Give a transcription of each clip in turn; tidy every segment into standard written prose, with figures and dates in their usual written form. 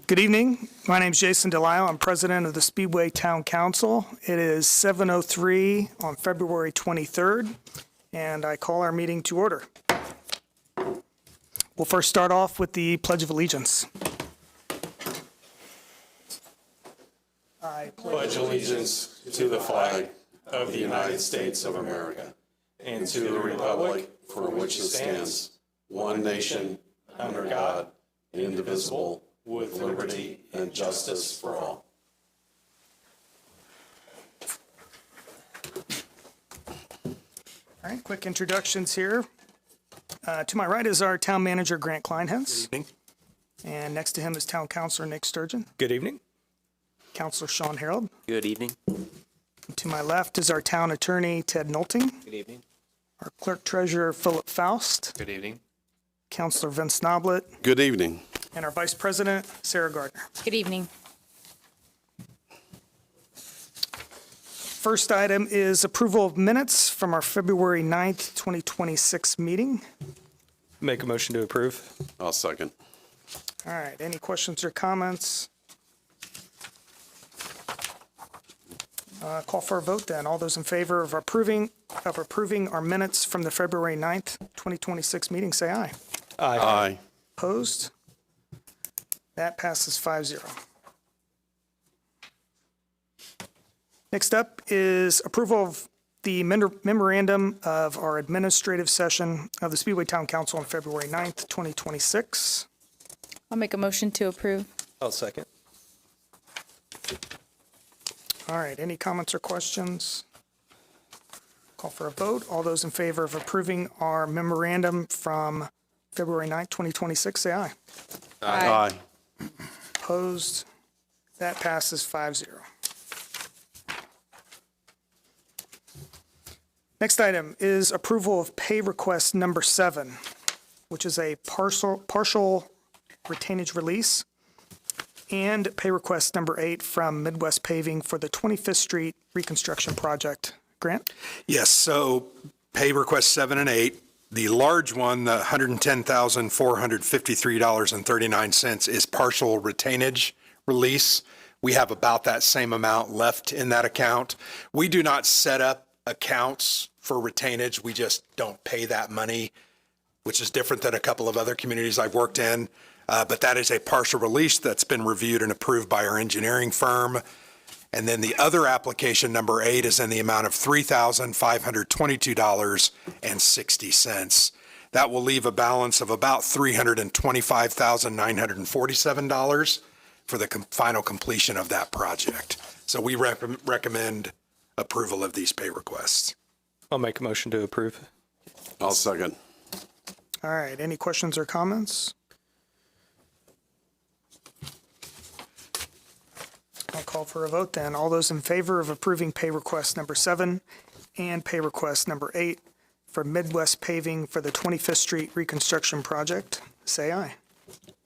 Good evening. My name is Jason Delisle. I'm president of the Speedway Town Council. It is 7:03 on February 23rd, and I call our meeting to order. We'll first start off with the Pledge of Allegiance. I pledge allegiance to the flag of the United States of America and to the republic for which it stands, one nation, under God, indivisible, with liberty and justice for all. All right, quick introductions here. To my right is our town manager, Grant Kleinhens. Good evening. And next to him is town councilor Nick Sturgeon. Good evening. Councilor Sean Harold. Good evening. And to my left is our town attorney, Ted Nolting. Good evening. Our clerk treasurer, Philip Faust. Good evening. Councilor Vince Noblet. Good evening. And our vice president, Sarah Gardner. Good evening. First item is approval of minutes from our February 9th, 2026 meeting. Make a motion to approve. I'll second. All right, any questions or comments? Call for a vote then. All those in favor of approving our minutes from the February 9th, 2026 meeting, say aye. Aye. Opposed? That passes 5-0. Next up is approval of the memorandum of our administrative session of the Speedway Town Council on February 9th, 2026. I'll make a motion to approve. I'll second. All right, any comments or questions? Call for a vote. All those in favor of approving our memorandum from February 9th, 2026, say aye. Aye. Opposed? That passes 5-0. Next item is approval of pay request number 7, which is a partial retainage release, and pay request number 8 from Midwest Paving for the 25th Street reconstruction project. Grant? Yes, so pay request 7 and 8, the large one, the $110,453.39 is partial retainage release. We have about that same amount left in that account. We do not set up accounts for retainage. We just don't pay that money, which is different than a couple of other communities I've worked in. But that is a partial release that's been reviewed and approved by our engineering firm. And then the other application, number 8, is in the amount of $3,522.60. That will leave a balance of about $325,947 for the final completion of that project. So we recommend approval of these pay requests. I'll make a motion to approve. I'll second. All right, any questions or comments? I'll call for a vote then. All those in favor of approving pay request number 7 and pay request number 8 for Midwest Paving for the 25th Street reconstruction project, say aye.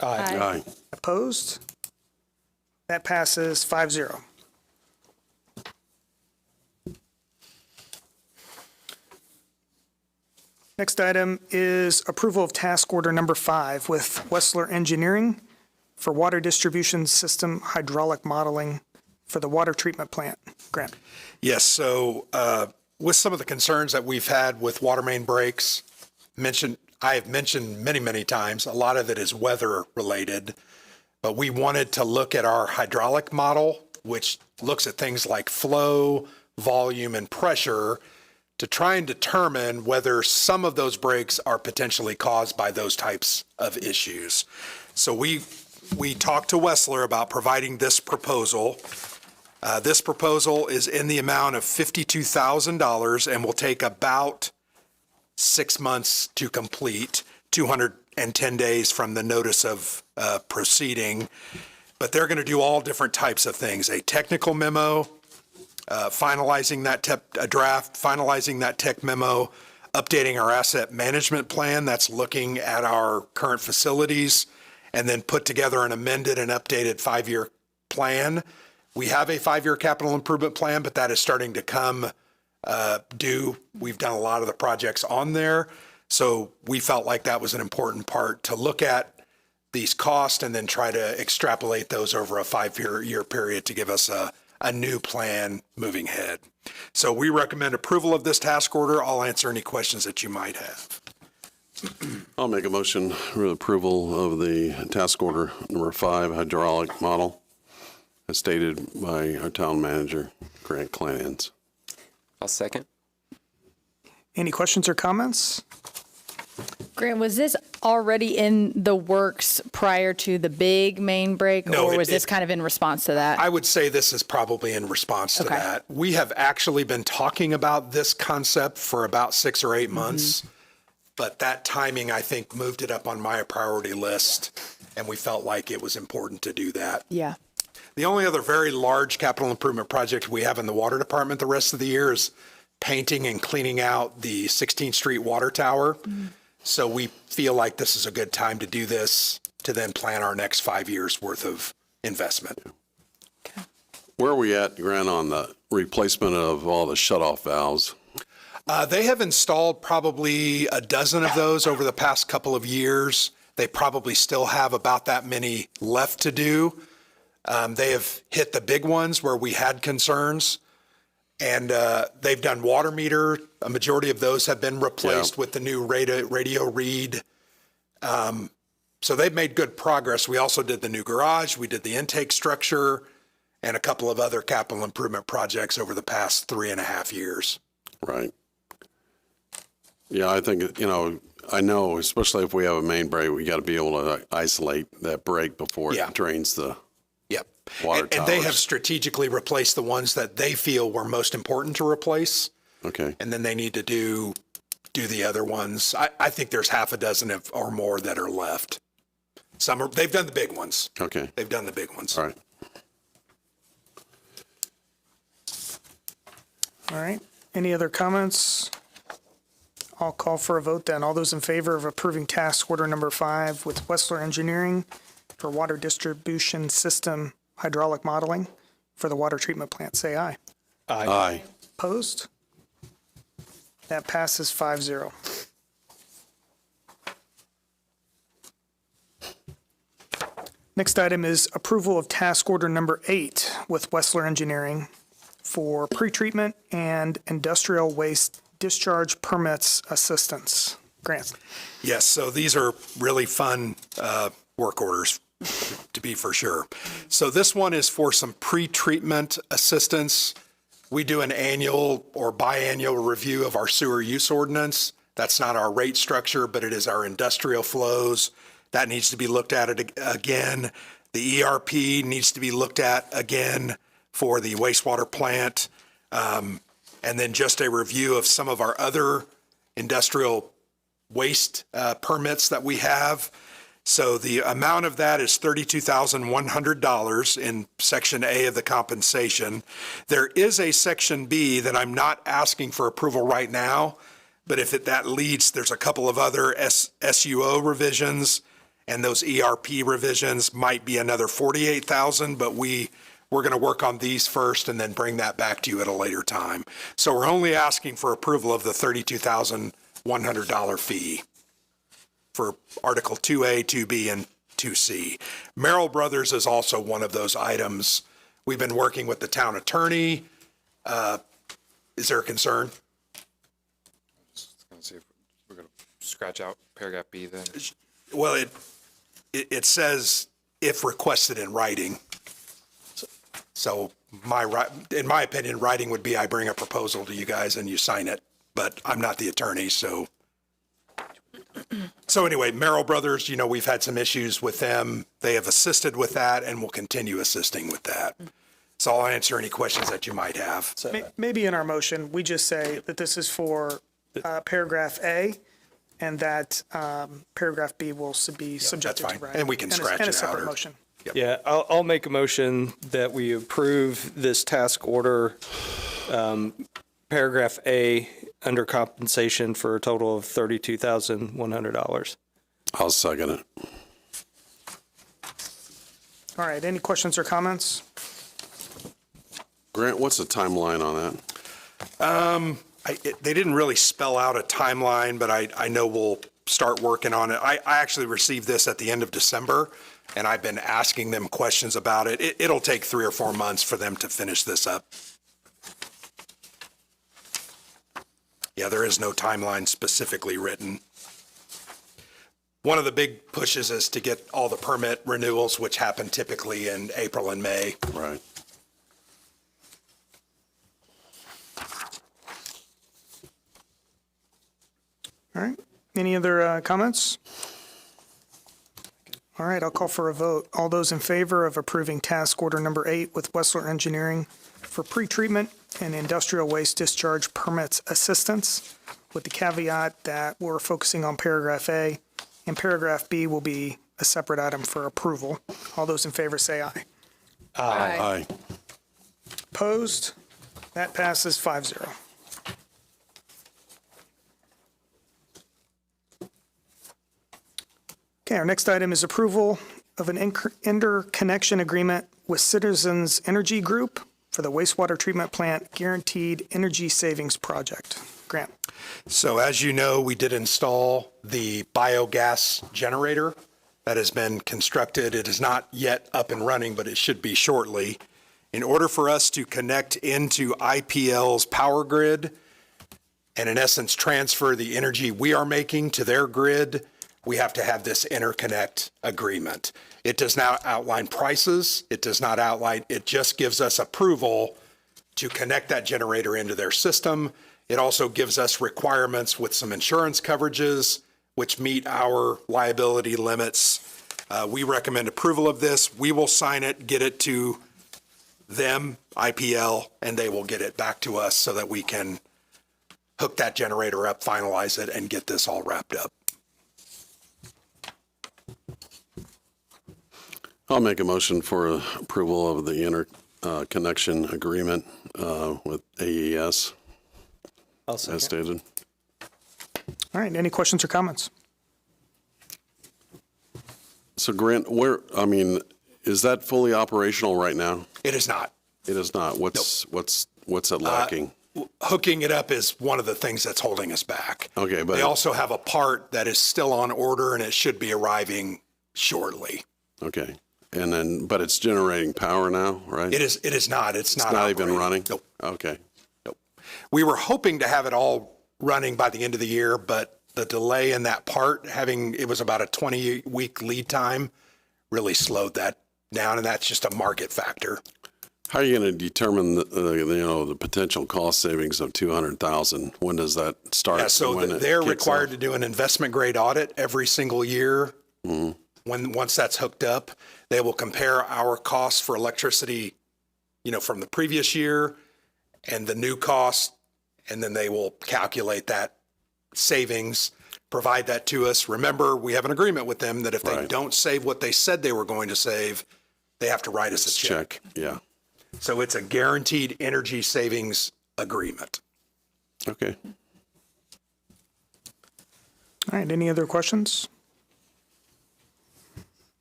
Aye. Aye. Opposed? That passes 5-0. Next item is approval of task order number 5 with Wessler Engineering for water distribution system hydraulic modeling for the water treatment plant. Grant? Yes, so with some of the concerns that we've had with water main breaks, I have mentioned many, many times, a lot of it is weather related, but we wanted to look at our hydraulic model, which looks at things like flow, volume, and pressure to try and determine whether some of those breaks are potentially caused by those types of issues. So we talked to Wessler about providing this proposal. This proposal is in the amount of $52,000 and will take about 6 months to complete, 210 days from the notice of proceeding. But they're going to do all different types of things: a technical memo, finalizing that draft, finalizing that tech memo, updating our asset management plan that's looking at our current facilities, and then put together an amended and updated 5-year plan. We have a 5-year capital improvement plan, but that is starting to come due. We've done a lot of the projects on there. So we felt like that was an important part to look at these costs and then try to extrapolate those over a 5-year period to give us a new plan moving ahead. So we recommend approval of this task order. I'll answer any questions that you might have. I'll make a motion for approval of the task order number 5 hydraulic model as stated by our town manager, Grant Clans. I'll second. Any questions or comments? Grant, was this already in the works prior to the big main break? No, or was this kind of in response to that? I would say this is probably in response to Okay. that. We have actually been talking about this concept for about 6 or 8 months, but that timing, I think, moved it up on my priority list, and we felt like it was important to do that. Yeah. The only other very large capital improvement project we have in the water department the rest of the year is painting and cleaning out the 16th Street water tower. So we feel like this is a good time to do this, to then plan our next 5 years worth of investment. Where are we at, Grant, on the replacement of all the shutoff valves? They have installed probably a dozen of those over the past couple of years. They probably still have about that many left to do. They have hit the big ones where we had concerns, and they've done water meter. A majority of those have been replaced with the new radio read. So they've made good progress. We also did the new garage. We did the intake structure and a couple of other capital improvement projects over the past 3.5 years. Right. Yeah, I think, I know, especially if we have a main break, we got to be able to isolate that break before Yeah. it drains the Yep. water And they have towers. strategically replaced the ones that they feel were most important to replace. Okay. And then they need to do the other ones. I think there's half a dozen or more that are left. They've done the big ones. Okay. They've done the big ones. All right. All right. Any other comments? I'll call for a vote then. All those in favor of approving task order number 5 with Wessler Engineering for water distribution system hydraulic modeling for the water treatment plant, say aye. Aye. Opposed? That passes 5-0. Next item is approval of task order number 8 with Wessler Engineering for pretreatment and industrial waste discharge permits assistance. Grant. Yes, so these are really fun work orders, to be for sure. So this one is for some pre-treatment assistance. We do an annual or biannual review of our sewer use ordinance. That's not our rate structure, but it is our industrial flows. That needs to be looked at again. The ERP needs to be looked at again for the wastewater plant. And then just a review of some of our other industrial waste permits that we have. So the amount of that is $32,100 in Section A of the compensation. There is a Section B that I'm not asking for approval right now, but if that leads, there's a couple of other SUO revisions, and those ERP revisions might be another $48,000, but we're going to work on these first and then bring that back to you at a later time. So we're only asking for approval of the $32,100 fee for Article 2A, 2B, and 2C. Merrill Brothers is also one of those items. We've been working with the town attorney. Is there a concern? Just gonna see if we're gonna scratch out paragraph B then. Well, it says if requested in writing. So in my opinion, writing would be I bring a proposal to you guys and you sign it, but I'm not the attorney, so. So anyway, Merrill Brothers, we've had some issues with them. They have assisted with that and will continue assisting with that. So I'll answer any questions that you might have. Maybe in our motion, we just say that this is for paragraph A and that paragraph B will be subjected fine. to writing. And we can scratch And a it out separate or- motion. Yeah, I'll make a motion that we approve this task order, paragraph A, under compensation for a total of $32,100. I'll second it. All right, any questions or comments? Grant, what's the timeline on that? They didn't really spell out a timeline, but I know start working on it. I actually received this at the end of December, and I've been asking them questions about it. It'll take 3 or 4 months for them to finish this up. Yeah, there is no timeline specifically written. One of the big pushes is to get all the permit renewals, which happen typically in April and May. Right. All right. Any other comments? All right, I'll call for a vote. All those in favor of approving task order number 8 with Wessler Engineering for pretreatment and industrial waste discharge permits assistance, with the caveat that we're focusing on paragraph A, and paragraph B will be a separate item for approval. All those in favor say aye. Aye. Opposed? That passes 5-0. Okay, our next item is approval of an interconnection agreement with Citizens Energy Group for the wastewater treatment plant guaranteed energy savings project. Grant. So as you know, we did install the biogas generator that has been constructed. It is not yet up and running, but it should be shortly. In order for us to connect into IPL's power grid and in essence transfer the energy we are making to their grid, we have to have this interconnect agreement. It does not outline prices. It does not outline, it just gives us approval to connect that generator into their system. It also gives us requirements with some insurance coverages, which meet our liability limits. We recommend approval of this. We will sign it, get it to them, IPL, and they will get it back to us so that we can hook that generator up, finalize it, and get this all wrapped up. I'll make a motion for approval of the interconnection agreement with AES I'll as second. stated. All right, any questions or comments? So Grant, is that fully operational right now? It is not. It is not. What's it lacking? Hooking it up is one of the things that's holding us back. Okay, but They also have a part that is still on order and it should be arriving shortly. okay. And then, but it's generating power now, right? It is not. It's not even operating. running? Nope. Okay. Nope. We were hoping to have it all running by the end of the year, but the delay in that part, it was about a 20-week lead time, really slowed that down, and that's just a market factor. How are you going to determine the potential cost savings of 200,000? When does that start? Yeah, so When it they're kicks required off? to do an investment grade audit every single year. Mm-hmm. Once that's hooked up, they will compare our costs for electricity, from the previous year and the new cost, and then they will calculate that savings, provide that to us. Remember, we have an agreement with them that if they Right. don't save what they said they were going to save, they have to write us a check. Yeah. So it's a guaranteed energy savings agreement. Okay. All right, any other questions?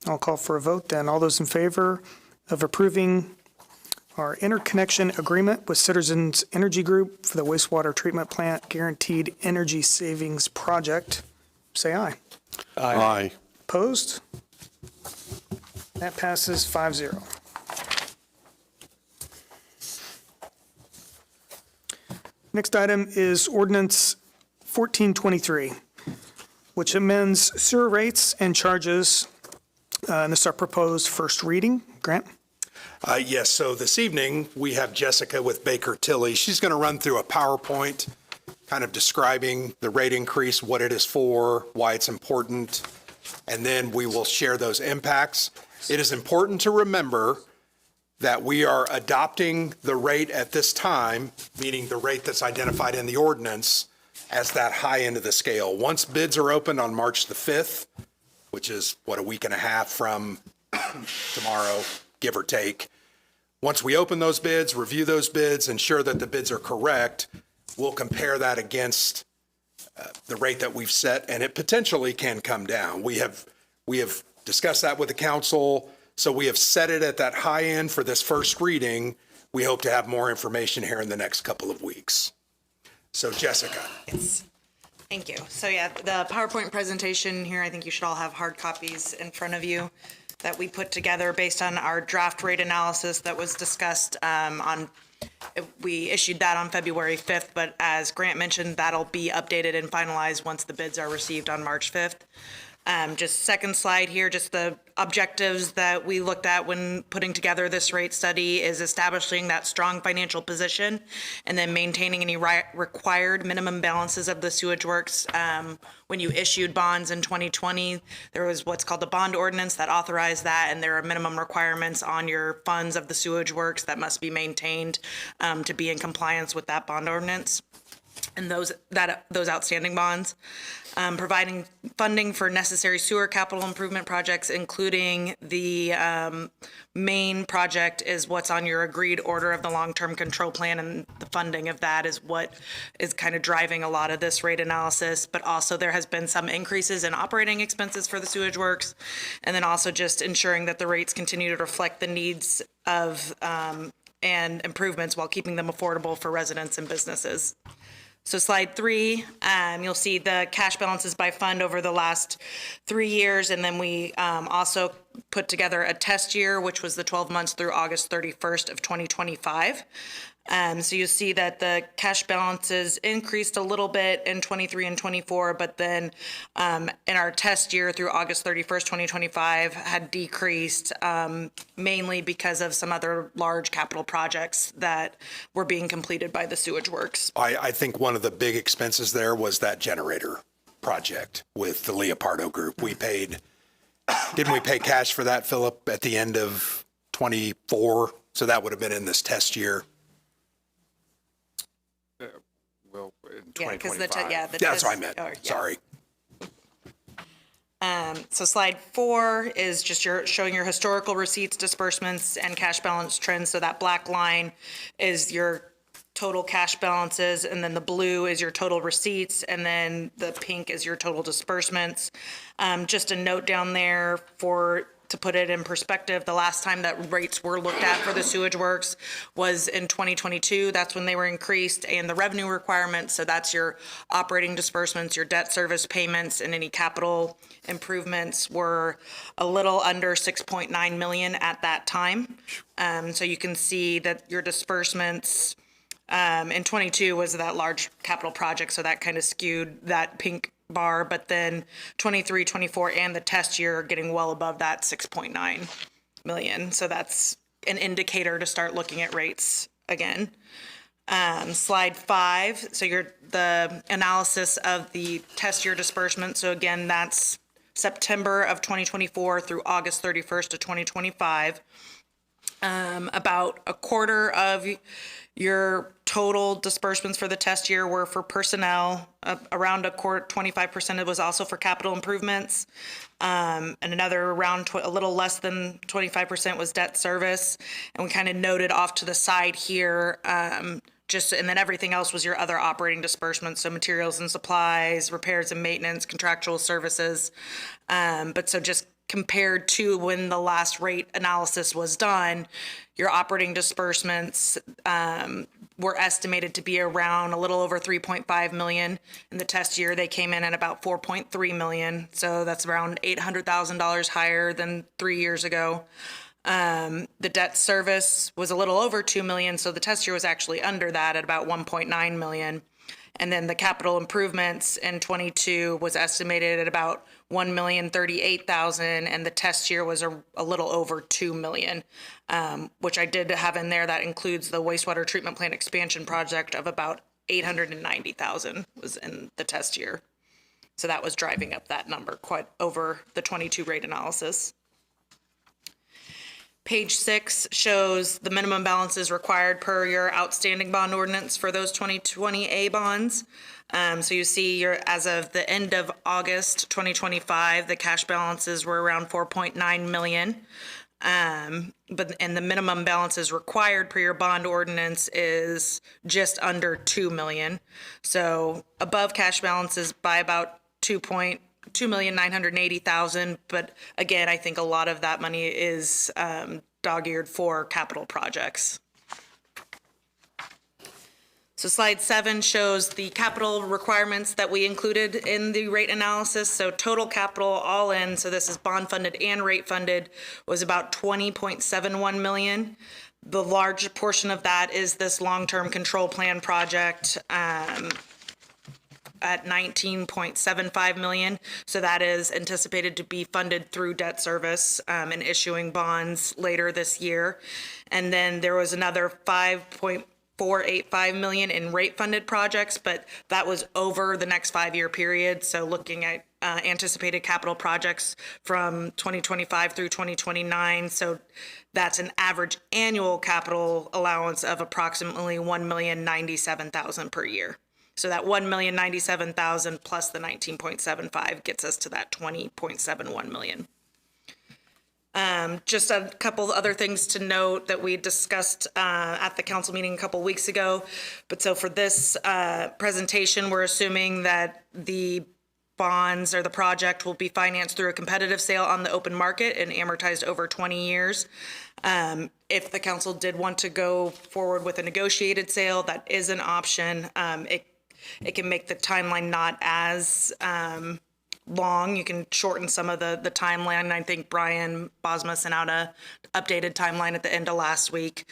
I'll call for a vote then. All those in favor of approving our interconnection agreement with Citizens Energy Group for the wastewater treatment plant guaranteed energy savings project, say aye. Aye. Opposed? That passes 5-0. Next item is ordinance 1423, which amends sewer rates and charges. And this is our proposed first reading. Grant? Yes, so this evening, we have Jessica with Baker Tilly. She's going to run through a PowerPoint kind of describing the rate increase, what it is for, why it's important, and then we will share those impacts. It is important to remember that we are adopting the rate at this time, meaning the rate that's identified in the ordinance, as that high end of the scale. Once bids are opened on March the 5th, which is, a week and a half from tomorrow, give or take. Once we open those bids, review those bids, ensure that the bids are correct, we'll compare that against the rate that we've set, and it potentially can come down. We have discussed that with the council, so we have set it at that high end for this first reading. We hope to have more information here in the next couple of weeks. So Jessica. Yes. Thank you. So yeah, the PowerPoint presentation here, I think you should all have hard copies in front of you that we put together based on our draft rate analysis that was discussed we issued that on February 5th, but as Grant mentioned, that'll be updated and finalized once the bids are received on March 5th. Just second slide here, just the objectives that we looked at when putting together this rate study is establishing that strong financial position and then maintaining any required minimum balances of the sewage works. When you issued bonds in 2020, there was what's called the bond ordinance that authorized that, and there are minimum requirements on your funds of the sewage works that must be maintained to be in compliance with that bond ordinance and those outstanding bonds. Providing funding for necessary sewer capital improvement projects, including the main project is what's on your agreed order of the long-term control plan, and the funding of that is what is kind of driving a lot of this rate analysis. But also there has been some increases in operating expenses for the sewage works, and then also just ensuring that the rates continue to reflect the needs of and improvements while keeping them affordable for residents and businesses. So slide 3, you'll see the cash balances by fund over the last 3 years, and then we also put together a test year, which was the 12 months through August 31st of 2025. So you see that the cash balances increased a little bit in 23 and 24, but then in our test year through August 31st, 2025 had decreased mainly because of some other large capital projects that were being completed by the sewage works. I think one of the big expenses there was that generator project with the Leopardo Group. Didn't we pay cash for that, Philip, at the end of 24? So that would have been in this test year. Well, in Yeah, because 2025. That's what I meant. Sorry. So slide 4 is just showing your historical receipts, disbursements, and cash balance trends. So that black line is your total cash balances, and then the blue is your total receipts, and then the pink is your total disbursements. Just a note down there to put it in perspective, the last time that rates were looked at for the sewage works was in 2022. That's when they were increased, and the revenue requirements, so that's your operating disbursements, your debt service payments, and any capital improvements were a little under 6.9 million at that time. So you can see that your disbursements in 22 was that large capital project, so that kind of skewed that pink bar, but then 23, 24, and the test year are getting well above that 6.9 million. So that's an indicator to start looking at rates again. Slide 5, so the analysis of the test year disbursement. So again, that's September of 2024 through August 31st of 2025. About a quarter of your total disbursements for the test year were for personnel. Around a quarter, 25% it was also for capital improvements. And another around a little less than 25% was debt service. And we kind of noted off to the side here, and then everything else was your other operating disbursements. So materials and supplies, repairs and maintenance, contractual services. But so just compared to when the last rate analysis was done, your operating disbursements were estimated to be around a little over 3.5 million. In the test year, they came in at about 4.3 million. So that's around $800,000 higher than 3 years ago. The debt service was a little over 2 million. So the test year was actually under that at about 1.9 million. And then the capital improvements in 22 was estimated at about 1,038,000, and the test year was a little over 2 million, which I did have in there. That includes the wastewater treatment plant expansion project of about 890,000 was in the test year. So that was driving up that number quite over the 22 rate analysis. Page 6 shows the minimum balances required per your outstanding bond ordinance for those 2020A bonds. So you see as of the end of August 2025, the cash balances were around 4.9 million. And the minimum balances required per your bond ordinance is just under 2 million. So above cash balances by about 2,980,000, but again, I think a lot of that money is dog-eared for capital projects. So slide 7 shows the capital requirements that we included in the rate analysis. So total capital all in, so this is bond funded and rate funded, was about 20.71 million. The large portion of that is this long-term control plan project at 19.75 million. So that is anticipated to be funded through debt service and issuing bonds later this year. And then there was another 5.485 million in rate funded projects, but that was over the next 5-year period. So looking at anticipated capital projects from 2025 through 2029. So that's an average annual capital allowance of approximately $1,097,000 per year. So that $1,097,000 plus the 19.75 gets us to that 20.71 million. Just a couple other things to note that we discussed at the council meeting a couple weeks ago. But so for this presentation, we're assuming that the bonds or the project will be financed through a competitive sale on the open market and amortized over 20 years. If the council did want to go forward with a negotiated sale, that is an option. It can make the timeline not as long. You can shorten some of the timeline. I think Brian Bosma sent out a updated timeline at the end of last week.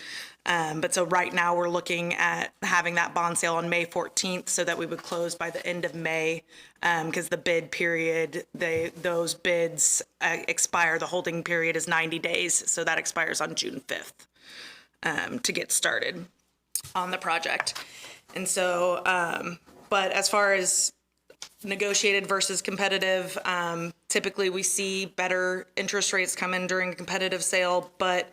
But so right now we're looking at having that bond sale on May 14th so that we would close by the end of May because the bid period, those bids expire. The holding period is 90 days. So that expires on June 5th to get started on the project. And so, but as far as negotiated versus competitive, typically we see better interest rates come in during a competitive sale, but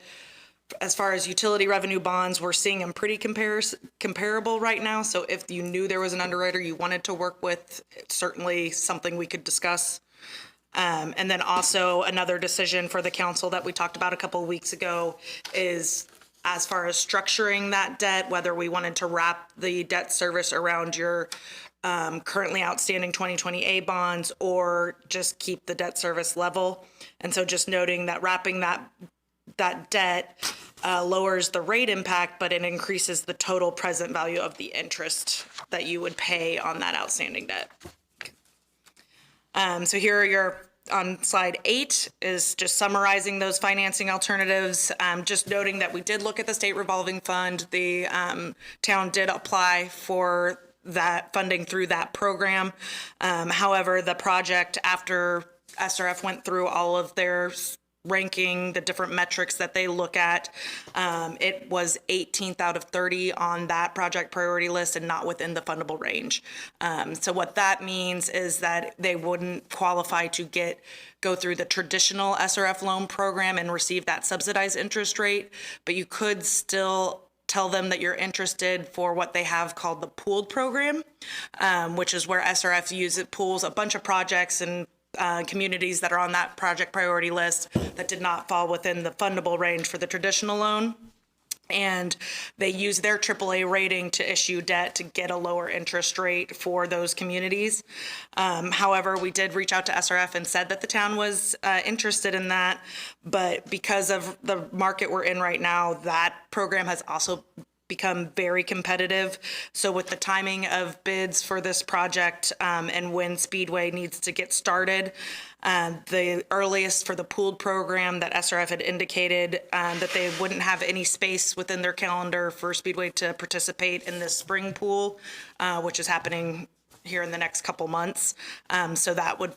as far as utility revenue bonds, we're seeing them pretty comparable right now. So if you knew there was an underwriter you wanted to work with, it's certainly something we could discuss. And then also another decision for the council that we talked about a couple of weeks ago is as far as structuring that debt, whether we wanted to wrap the debt service around your currently outstanding 2020A bonds or just keep the debt service level. And so just noting that wrapping that debt lowers the rate impact, but it increases the total present value of the interest that you would pay on that outstanding debt. So here are on slide 8 is just summarizing those financing alternatives. Just noting that we did look at the state revolving fund. The town did apply for that funding through that program. However, the project, after SRF went through all of their ranking, the different metrics that they look at, it was 18th out of 30 on that project priority list and not within the fundable range. So what that means is that they wouldn't qualify to go through the traditional SRF loan program and receive that subsidized interest rate, but you could still tell them that you're interested for what they have called the pooled program, which is where SRF pools a bunch of projects and communities that are on that project priority list that did not fall within the fundable range for the traditional loan. And they use their AAA rating to issue debt to get a lower interest rate for those communities. However, we did reach out to SRF and said that the town was interested in that. But because of the market we're in right now, that program has also become very competitive. So with the timing of bids for this project and when Speedway needs to get started, the earliest for the pooled program that SRF had indicated that they wouldn't have any space within their calendar for Speedway to participate in this spring pool, which is happening here in the next couple months. So that would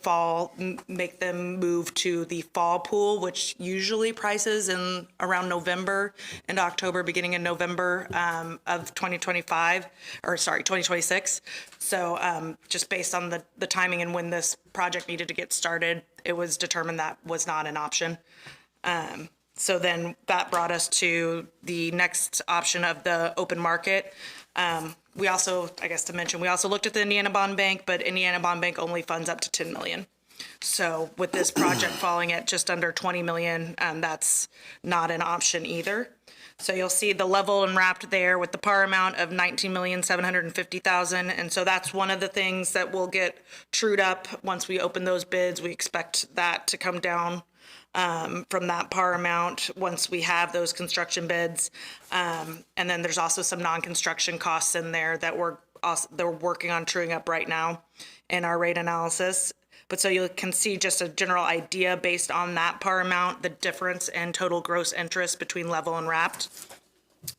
make them move to the fall pool, which usually prices in around November and October, beginning in November of 2026. So just based on the timing and when this project needed to get started, it was determined that was not an option. So then that brought us to the next option of the open market. We also, I guess to mention, we also looked at the Indiana Bond Bank, but Indiana Bond Bank only funds up to 10 million. So with this project falling at just under 20 million, that's not an option either. So you'll see the level and wrapped there with the par amount of 19,750,000. And so that's one of the things that will get trued up once we open those bids. We expect that to come down from that par amount once we have those construction bids. And then there's also some non-construction costs in there that they're working on truing up right now in our rate analysis. But so you can see just a general idea based on that par amount, the difference in total gross interest between level and wrapped.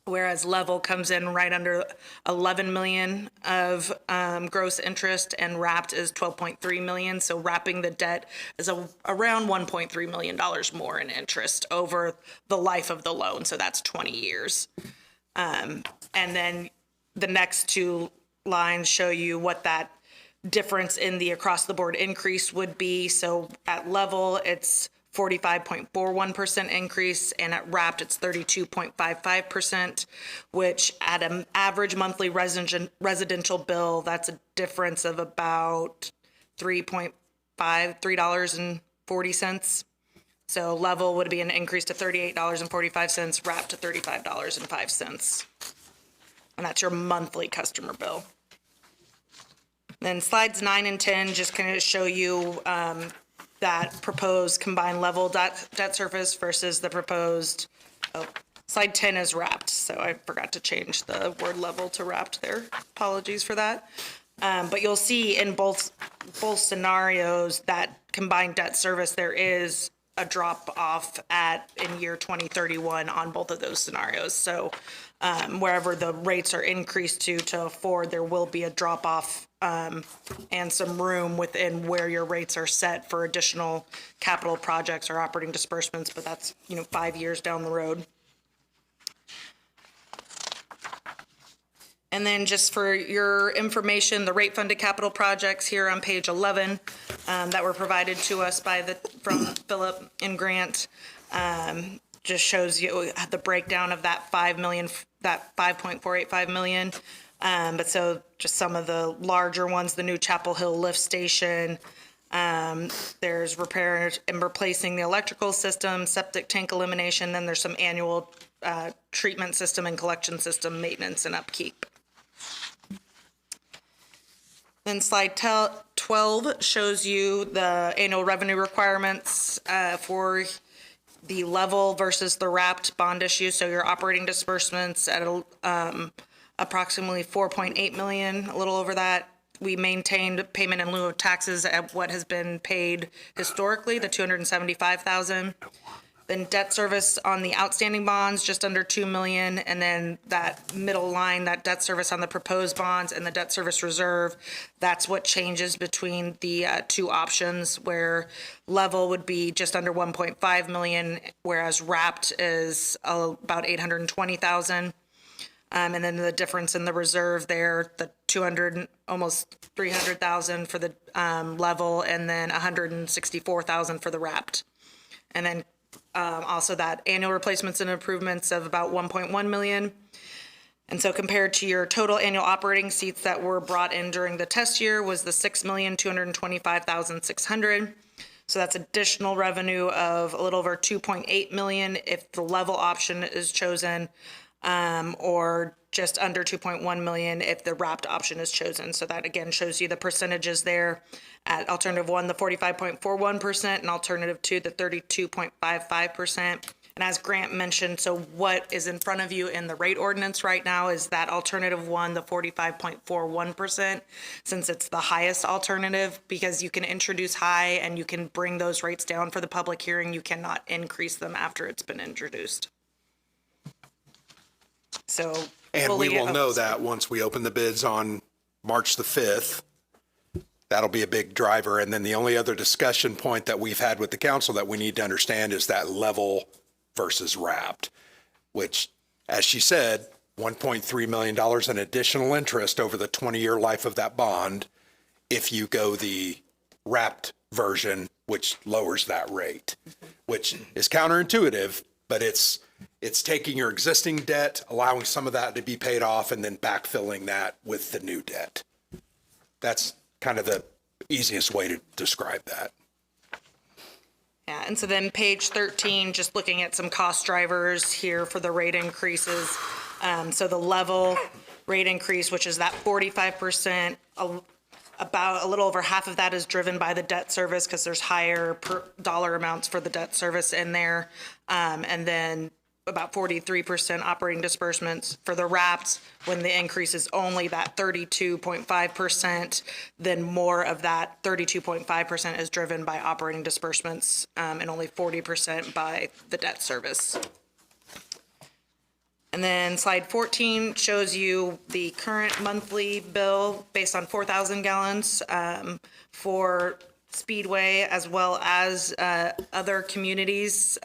Whereas level comes in right under 11 million of gross interest and wrapped is 12.3 million. So wrapping the debt is around $1.3 million more in interest over the life of the loan. So that's 20 years. And then the next two lines show you what that difference in the across the board increase would be. So at level, it's 45.41% increase, and at wrapped, it's 32.55%, which at an average monthly residential bill, that's a difference of about $3.40. So level would be an increase to $38.45, wrapped to $35.05. And that's your monthly customer bill. Then slides 9 and 10 just kind of show you that proposed combined level debt service versus the proposed, slide 10 is wrapped. So I forgot to change the word level to wrapped there. Apologies for that. But you'll see in both scenarios that combined debt service, there is a drop off in year 2031 on both of those scenarios. So wherever the rates are increased to afford, there will be a drop off and some room within where your rates are set for additional capital projects or operating disbursements, but that's 5 years down the road. And then just for your information, the rate funded capital projects here on page 11 that were provided to us from Philip and Grant just shows you the breakdown of that 5 million, that 5.485 million. But so just some of the larger ones, the new Chapel Hill lift station, there's repair and replacing the electrical system, septic tank elimination, then there's some annual treatment system and collection system maintenance and upkeep. Then slide 12 shows you the annual revenue requirements for the level versus the wrapped bond issue. So your operating disbursements at approximately 4.8 million, a little over that. We maintained payment in lieu of taxes at what has been paid historically, the 275,000. Then debt service on the outstanding bonds, just under 2 million. And then that middle line, that debt service on the proposed bonds and the debt service reserve, that's what changes between the two options, where level would be just under 1.5 million, whereas wrapped is about 820,000. And then the difference in the reserve there, the 200, almost 300,000 for the level, and then 164,000 for the wrapped. And then also that annual replacements and improvements of about 1.1 million. And so compared to your total annual operating seats that were brought in during the test year was the 6,225,600. So that's additional revenue of a little over 2.8 million if the level option is chosen, or just under 2.1 million if the wrapped option is chosen. So that again shows you the percentages there. At alternative 1, the 45.41%, and alternative 2, the 32.55%. And as Grant mentioned, so what is in front of you in the rate ordinance right now is that alternative 1, the 45.41%, since it's the highest alternative, because you can introduce high and you can bring those rates down for the public hearing, you cannot increase them after it's been introduced. So, and we will know that once we open the bids on March the 5th. That'll be a big driver. And then the only other discussion point that we've had with the council that we need to understand is that level versus wrapped, which, as she said, $1.3 million in additional interest over the 20-year life of that bond if you go the wrapped version, which lowers that rate, which is counterintuitive, but it's taking your existing debt, allowing some of that to be paid off, and then backfilling that with the new debt. That's kind of the easiest way to describe that. Yeah, and so then page 13, just looking at some cost drivers here for the rate increases. So the level rate increase, which is that 45%, About a little over half of that is driven by the debt service because there's higher per dollar amounts for the debt service in there. And then about 43% operating disbursements. For the wraps, when the increase is only that 32.5%, then more of that 32.5% is driven by operating disbursements, and only 40% by the debt service. And then slide 14 shows you the current monthly bill based on 4,000 gallons for Speedway, as well as other communities,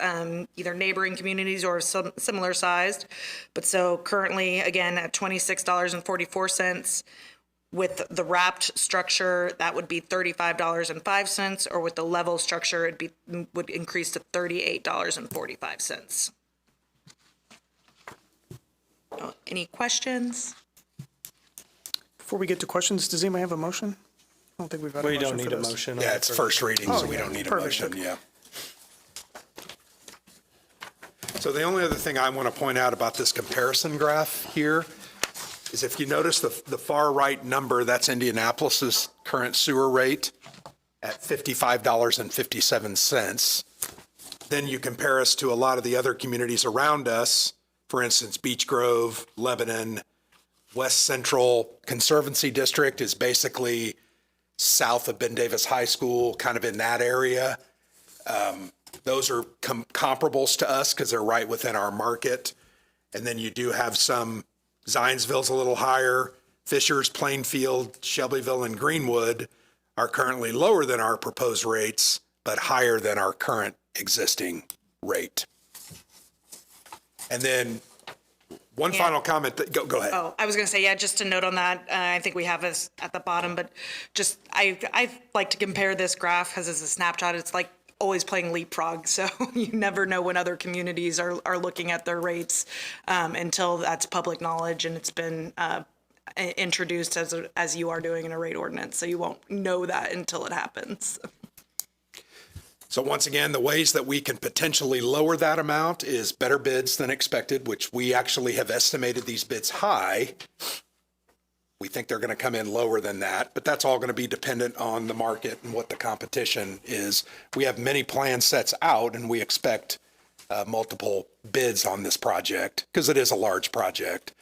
either neighboring communities or similar sized. But so currently, again, at $26.44. With the wrapped structure, that would be $35.05, or with the level structure, would increase to $38.45. Any questions? Before we get to questions, does anybody have a motion? I don't think we've had a We motion don't for need a this. motion. on Yeah, the it's first- first reading, so we yeah, don't need a perfect. motion, yeah. So the only other thing I want to point out about this comparison graph here is if you notice the far right number, that's Indianapolis's current sewer rate at $55.57. Then you compare us to a lot of the other communities around us, for instance, Beech Grove, Lebanon, West Central Conservancy District is basically south of Ben Davis High School, kind of in that area. Those are comparables to us because they're right within our market. And then you do have some, Zionsville's a little higher, Fishers, Plainfield, Shelbyville, and Greenwood are currently lower than our proposed rates, but higher than our current existing rate. And then one final comment, go ahead. Oh, I was going to say, yeah, just a note on that. I think we have this at the bottom, but just, I like to compare this graph because it's a snapshot. It's like always playing leapfrog. So you never know when other communities are looking at their rates until that's public knowledge and it's been introduced as you are doing in a rate ordinance. So you won't know that until it happens. So once again, the ways that we can potentially lower that amount is better bids than expected, which we actually have estimated these bids high. We think they're going to come in lower than that, but that's all going to be dependent on the market and what the competition is. We have many plan sets out and we expect multiple bids on this project because it is a large project.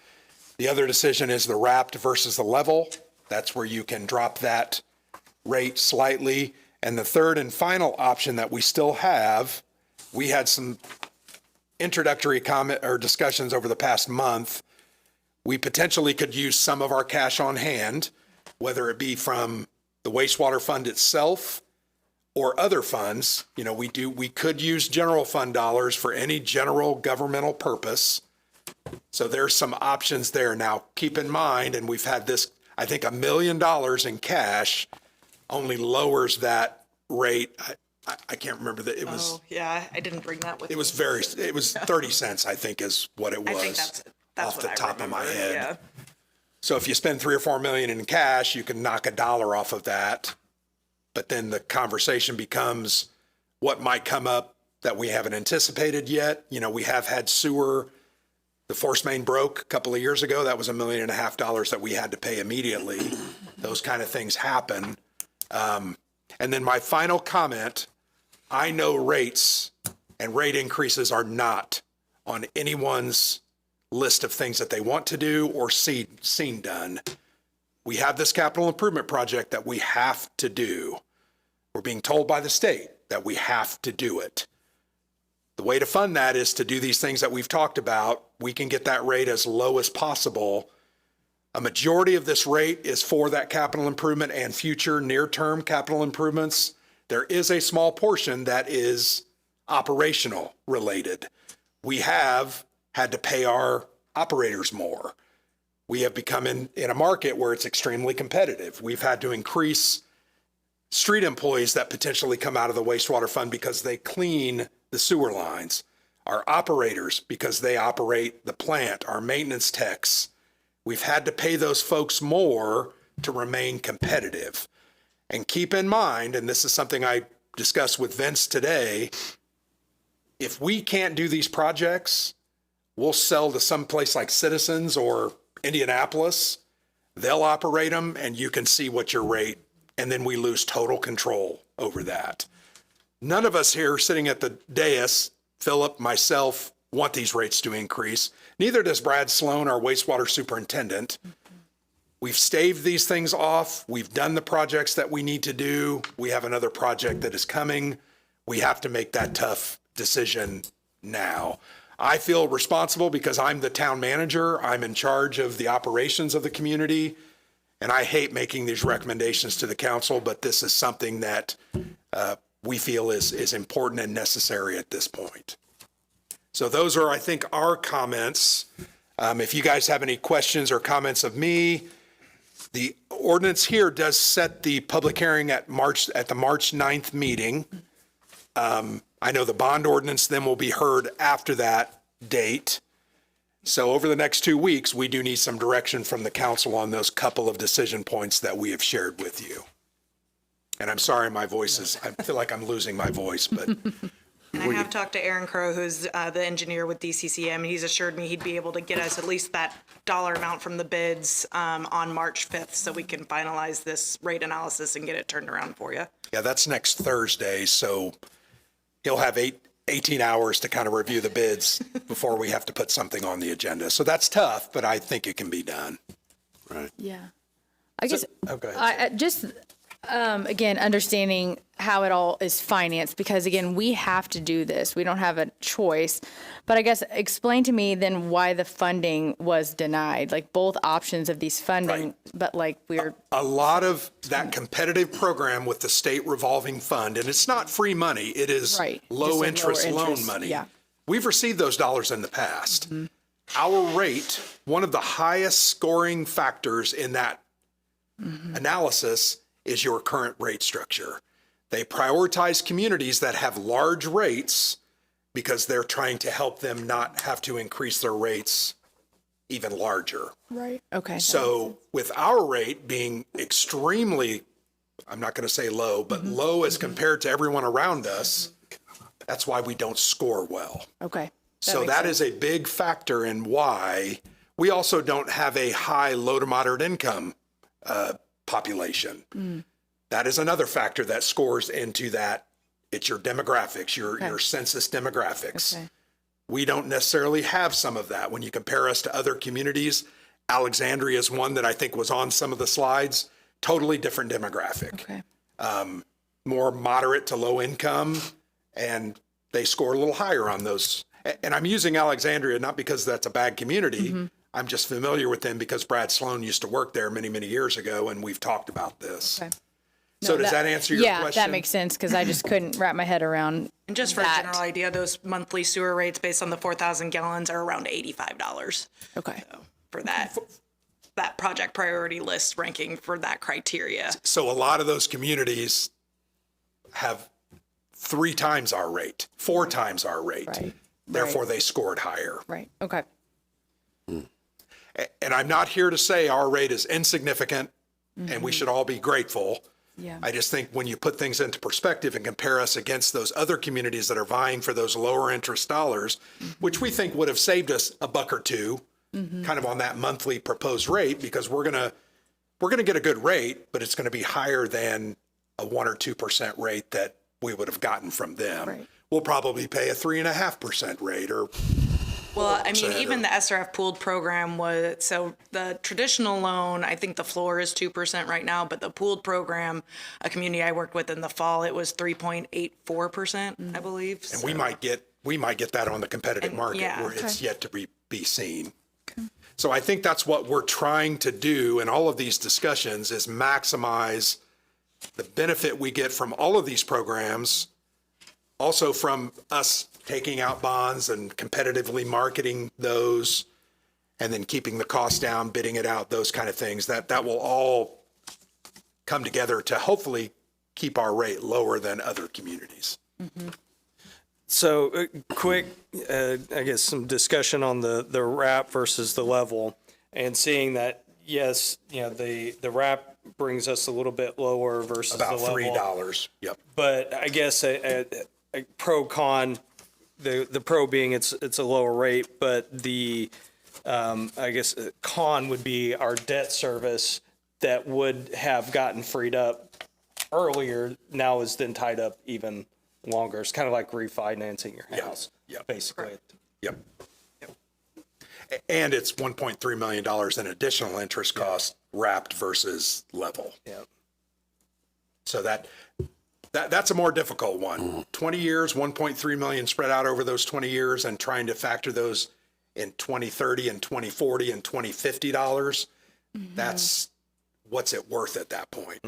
The other decision is the wrapped versus the level. That's where you can drop that rate slightly. And the third and final option that we still have, we had some introductory comment or discussions over the past month. We potentially could use some of our cash on hand, whether it be from the wastewater fund itself or other funds. You know, we could use general fund dollars for any general governmental purpose. So there's some options there. Now, keep in mind, and we've had this, I think $1 million in cash only lowers that rate. I can't remember that it was. Oh, yeah, I didn't bring that with me. It was 30 cents, I think is what it was. I think that's off what the I top of my remember, head. yeah. So if you spend $3 or $4 million in cash, you can knock $1 off of that. But then the conversation becomes what might come up that we haven't anticipated yet. You know, we have had sewer. The force main broke a couple of years ago. That was $1.5 million that we had to pay immediately. Those kind of things happen. And then my final comment, I know rates and rate increases are not on anyone's list of things that they want to do or seen done. We have this capital improvement project that we have to do. We're being told by the state that we have to do it. The way to fund that is to do these things that we've talked about. We can get that rate as low as possible. A majority of this rate is for that capital improvement and future near-term capital improvements. There is a small portion that is operational related. We have had to pay our operators more. We have become in a market where it's extremely competitive. We've had to increase street employees that potentially come out of the wastewater fund because they clean the sewer lines. Our operators, because they operate the plant, our maintenance techs. We've had to pay those folks more to remain competitive. And keep in mind, and this is something I discussed with Vince today, if we can't do these projects, we'll sell to some place like Citizens or Indianapolis. They'll operate them and you can see what your rate, and then we lose total control over that. None of us here sitting at the dais, Philip, myself, want these rates to increase. Neither does Brad Sloan, our wastewater superintendent. We've staved these things off. We've done the projects that we need to do. We have another project that is coming. We have to make that tough decision now. I feel responsible because I'm the town manager. I'm in charge of the operations of the community. And I hate making these recommendations to the council, but this is something that we feel is important and necessary at this point. So those are, I think, our comments. If you guys have any questions or comments of me, the ordinance here does set the public hearing at the March 9th meeting. I know the bond ordinance then will be heard after that date. So over the next 2 weeks, we do need some direction from the council on those couple of decision points that we have shared with you. And I'm sorry, I feel like I'm losing my voice, but. And I have talked to Aaron Crow, who's the engineer with DCCM, and he's assured me he'd be able to get us at least that dollar amount from the bids on March 5th, so we can finalize this rate analysis and get it turned around for you. Yeah, that's next Thursday, so he'll have 18 hours to kind of review the bids before we have to put something on the agenda. So that's tough, but I think it can be done. Right. Yeah. I guess, go ahead, I just, again, understanding how it all is financed, because again, we have to do this. We don't have a choice. But I guess explain to me then why the funding was denied, like both options of these funding, Right. but like A lot of that competitive program with the state revolving fund, and it's not free money, it is Right. low Just a interest lower loan interest, money. yeah. We've received those dollars in the past. Our rate, one of the highest scoring factors in that analysis is your current rate structure. They prioritize communities that have large rates because they're trying to help them not have to increase their rates even larger. Right. Okay. So with our rate being extremely, I'm not going to say low, but low as compared to everyone around us, that's why we don't score well. Okay. So that is a big factor in why we also don't have a high low to moderate income population. That is another factor that scores into that. It's your demographics, your census demographics. Okay. We don't necessarily have some of that. When you compare us to other communities, Alexandria is one that I think was on some of the slides, totally different demographic. Okay. More moderate to low income, and they score a little higher on those. And I'm using Alexandria not because that's a bad community. I'm just familiar with them because Brad Sloan used to work there many, many years ago, and we've talked about this. Okay. So does that answer your question? Yeah, that makes sense, because I just couldn't wrap my head around And just for a that. general idea, those monthly sewer rates based on the 4,000 gallons are around $85 Okay. for that project priority list ranking for that criteria. So a lot of those communities have 3 times our rate, 4 times our rate. Right. Therefore, they scored higher. Right. Okay. And I'm not here to say our rate is insignificant and we should all be grateful. Yeah. I just think when you put things into perspective and compare us against those other communities that are vying for those lower interest dollars, which we think would have saved us $1 or $2, kind of on that monthly proposed rate, because we're gonna get a good rate, but it's gonna be higher than a 1 or 2% rate that we would have gotten from them. Right. We'll probably pay a 3.5% rate or. Well, I mean, So- even the SRF pooled program was, so the traditional loan, I think the floor is 2% right now, but the pooled program, a community I worked with in the fall, it was 3.84%, I believe. And we might get that on the competitive And- market yeah. where it's yet to be seen. So I think that's what we're trying to do in all of these discussions is maximize the benefit we get from all of these programs, also from us taking out bonds and competitively marketing those, and then keeping the cost down, bidding it out, those kind of things. That will all come together to hopefully keep our rate lower than other communities. So quick, I guess some discussion on the wrap versus the level, and seeing that, yes, you know, the wrap brings us a little bit lower versus About the level. $3. Yep. But I guess a pro con, the pro being it's a lower rate, but the I guess con would be our debt service that would have gotten freed up earlier, now is then tied up even longer. It's kind of like refinancing your house, basically. Yep. And it's $1.3 million in additional interest cost wrapped versus level. Yeah. So that's a more difficult one. 20 years, 1.3 million spread out over those 20 years, and trying to factor those in 2030 and 2040 and 2050 dollars. That's what's it worth at that point?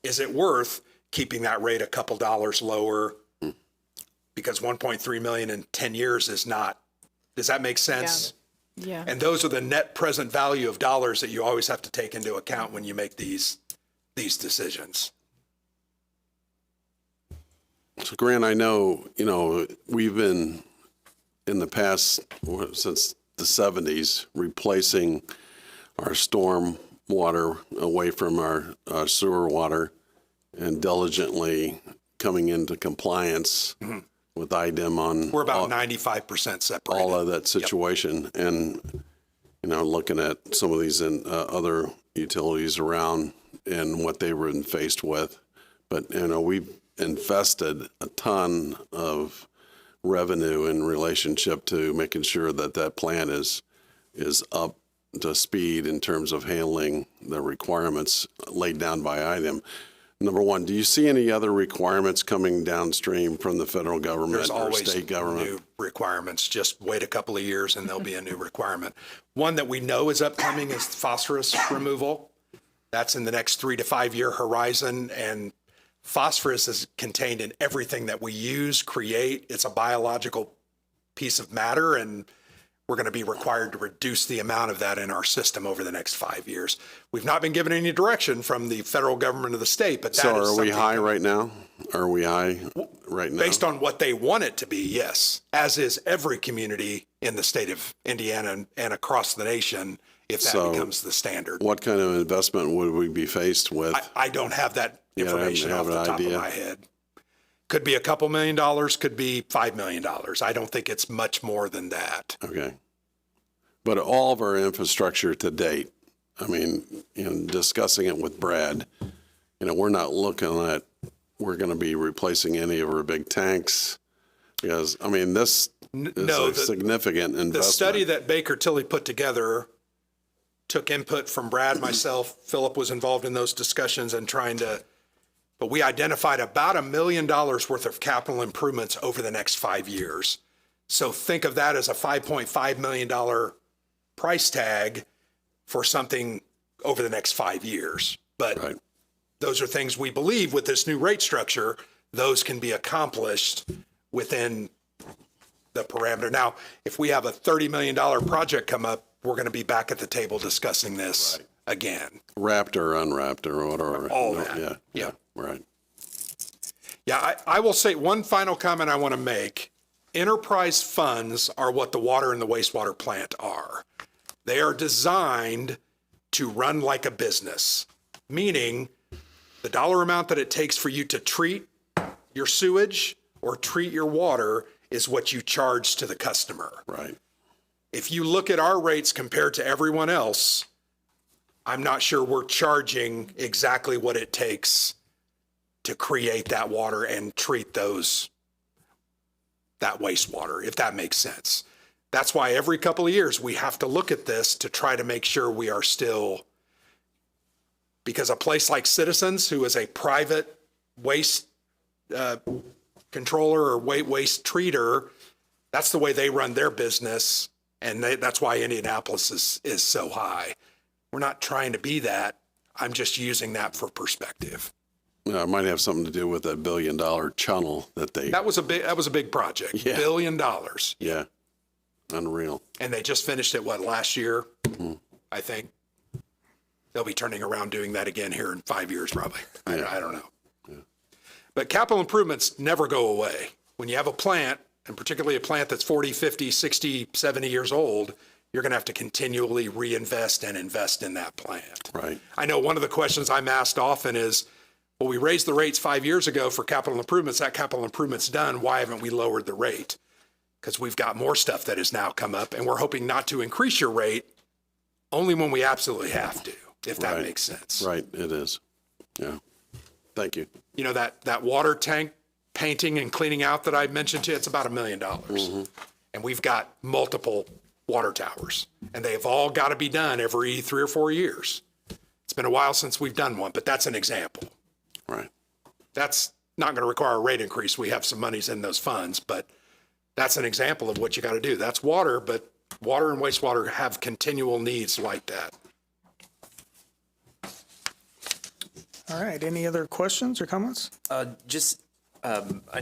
Is it worth keeping that rate a couple dollars lower? Because 1.3 million in 10 years is not. Does that make sense? Yeah. And those are the net present value of dollars that you always have to take into account when you make these decisions. So Grant, I know, we've been in the past, since the 70s, replacing our storm water away from our sewer water and diligently coming into compliance with IDEM on We're about 95% separated. all of that situation. And, looking at some of these other utilities around and what they were faced with. But, we've invested a ton of revenue in relationship to making sure that plant is up to speed in terms of handling the requirements laid down by IDEM. Number one, do you see any other requirements coming downstream from the federal government There's or always state government? new requirements. Just wait a couple of years and there'll be a new requirement. One that we know is upcoming is phosphorus removal. That's in the next 3 to 5 year horizon, and phosphorus is contained in everything that we use, create. It's a biological piece of matter, and we're going to be required to reduce the amount of that in our system over the next 5 years. We've not been given any direction from the federal government of the state, but that So is are we something high right now? Are we high right now? based on what they want it to be, yes, as is every community in the state of Indiana and across the nation, if that So becomes the standard. What kind of investment would we be faced with? I don't have that You don't information have off the an top idea? of my head. Could be a couple $1 million, could be $5 million. I don't think it's much more than that. Okay. But all of our infrastructure to date, I mean, discussing it with Brad, we're not looking at, we're going to be replacing any of our big tanks because, I mean, this is no, a significant investment. The study that Baker Tilly put together took input from Brad, myself, Philip was involved in those discussions and but we identified about $1 million worth of capital improvements over the next 5 years. So think of that as a $5.5 million price tag for something over the next 5 years. But Right. those are things we believe with this new rate structure, those can be accomplished within the parameter. Now, if we have a $30 million project come up, we're going to be back at the table discussing this again. Wrapped or unwrapped or whatever. All that. Yeah. Right. Yeah, I will say one final comment I want to make. Enterprise funds are what the water and the wastewater plant are. They are designed to run like a business, meaning the dollar amount that it takes for you to treat your sewage or treat your water is what you charge to the customer. Right. If you look at our rates compared to everyone else, I'm not sure we're charging exactly what it takes to create that water and treat that wastewater, if that makes sense. That's why every couple of years we have to look at this to try to make sure we are still, because a place like Citizens, who is a private waste controller or waste treater, that's the way they run their business. And that's why Indianapolis is so high. We're not trying to be that. I'm just using that for perspective. It might have something to do with that $1 billion channel that they. That was a big project. Yeah. $1 billion. Yeah. Unreal. And they just finished it, last year, I think. They'll be turning around doing that again here in 5 years, probably. I don't know. Yeah. But capital improvements never go away. When you have a plant, and particularly a plant that's 40, 50, 60, 70 years old, you're going to have to continually reinvest and invest in that plant. Right. I know one of the questions I'm asked often is, well, we raised the rates 5 years ago for capital improvements. That capital improvement's done. Why haven't we lowered the rate? because we've got more stuff that has now come up, and we're hoping not to increase your rate only when we absolutely have to, if that Right. makes sense. Right, it is. Yeah. Thank you. You know, that water tank painting and cleaning out that I mentioned to you, it's about $1 million. And we've got multiple water towers, and they've all got to be done every 3 or 4 years. It's been a while since we've done one, but that's an example. Right. That's not going to require a rate increase. We have some monies in those funds, but that's an example of what you got to do. That's water, but water and wastewater have continual needs like that. All right, any other questions or comments? I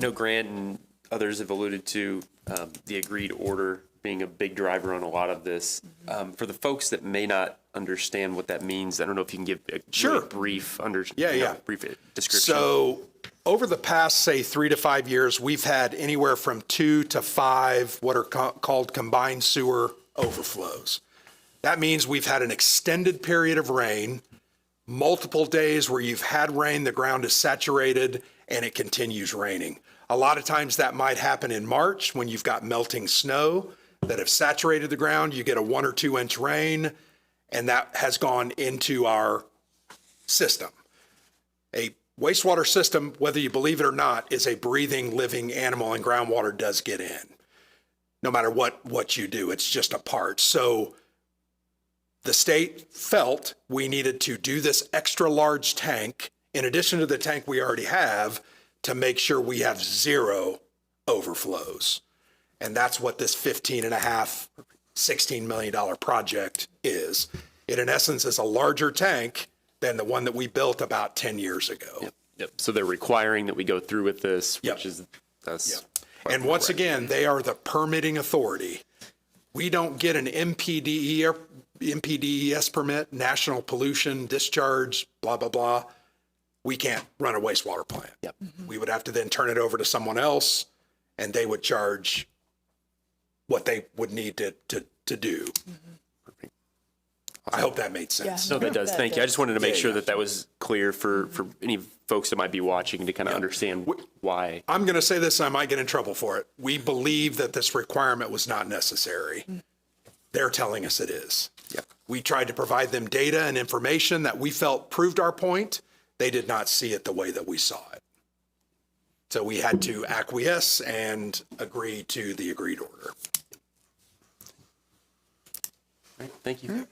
know Grant and others have alluded to the agreed order being a big driver on a lot of this. For the folks that may not understand what that means, I don't know if you can give a Sure. really brief brief description. So over the past, say, 3 to 5 years, we've had anywhere from 2 to 5 what are called combined sewer overflows. That means we've had an extended period of rain, multiple days where you've had rain, the ground is saturated, and it continues raining. A lot of times that might happen in March when you've got melting snow that have saturated the ground. You get a 1 or 2 inch rain, and that has gone into our system. A wastewater system, whether you believe it or not, is a breathing, living animal, and groundwater does get in. No matter what you do, it's just a part. So the state felt we needed to do this extra large tank, in addition to the tank we already have, to make sure we have 0 overflows. And that's what this $15.5, $16 million project is. It, in essence, is a larger tank than the one that we built about 10 years ago. Yep. So they're requiring that we go through with this, Yep. which is that's. And once again, they are the permitting authority. We don't get an MPDES permit, National Pollution Discharge, blah, blah, blah. We can't run a wastewater plant. Yep. We would have to then turn it over to someone else, and they would charge what they would need to do. I hope that made sense. No, that does. Thank you. I just wanted to make Yeah, sure yeah. that that was clear for any folks that might be watching to kind of understand why. I'm going to say this, and I might get in trouble for it. We believe that this requirement was not necessary. They're telling us it is. Yep. We tried to provide them data and information that we felt proved our point. They did not see it the way that we saw it. So we had to acquiesce and agree to the agreed order. All right, thank you.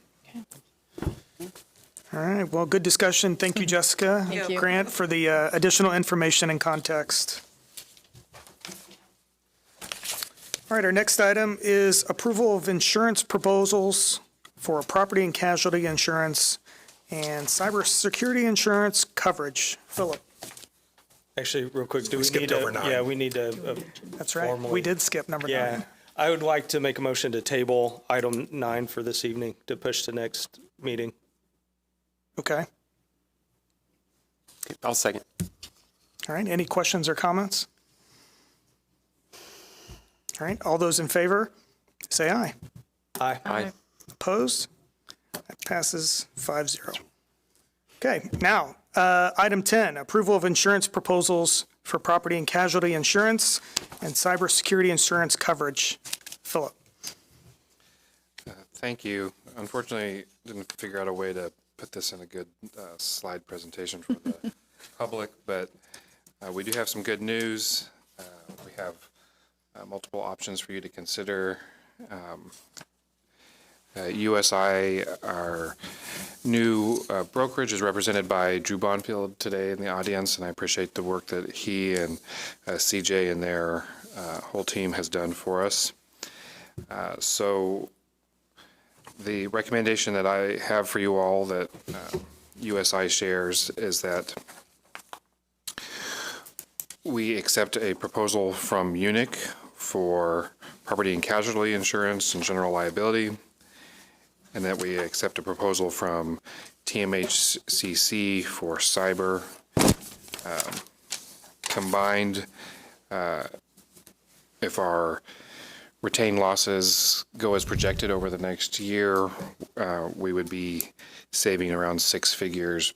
All right, well, good discussion. Thank you, Jessica. Thank you. Grant, for the additional information and context. All right, our next item is approval of insurance proposals for property and casualty insurance and cybersecurity insurance coverage. Philip, Actually, real quick, do we skipped need to? over 9. Yeah, we need to. that's right. Formally. We did skip number 9. Yeah, I would like to make a motion to table item 9 for this evening to push to next meeting. Okay. I'll second. All right, any questions or comments? All right, all those in favor, say aye. Aye. Aye. Opposed? That passes 5-0. Okay, now, item 10, approval of insurance proposals for property and casualty insurance and cybersecurity insurance coverage. Philip. Thank you. Unfortunately, didn't figure out a way to put this in a good slide presentation for the public, but we do have some good news. We have multiple options for you to consider. USI, our new brokerage, is represented by Drew Bonfield today in the audience, and I appreciate the work that he and CJ and their whole team has done for us. So the recommendation that I have for you all that USI shares is that we accept a proposal from Unic for property and casualty insurance and general liability, and that we accept a proposal from TMHCC for cyber. Combined, if our retained losses go as projected over the next year, we would be saving around 6 figures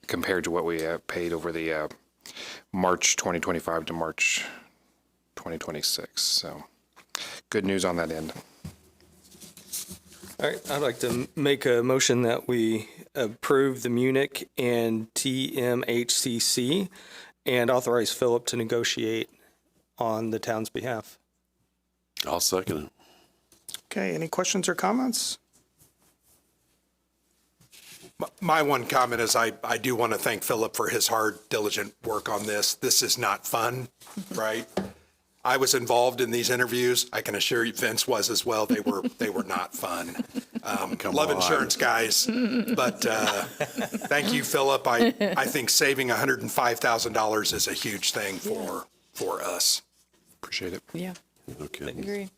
compared to what we have paid over the March 2025 to March 2026. So good news on that end. All right, I'd like to make a motion that we approve the Munich and TMHCC and authorize Philip to negotiate on the town's behalf. I'll second it. Okay, any questions or comments? My one comment is I do want to thank Philip for his hard, diligent work on this. This is not fun, right? I was involved in these interviews. I can assure you Vince was as well. They were not fun. Love on. insurance guys, but thank you, Philip. I think saving $105,000 is a huge thing for us. Appreciate it. Yeah, Okay. agree.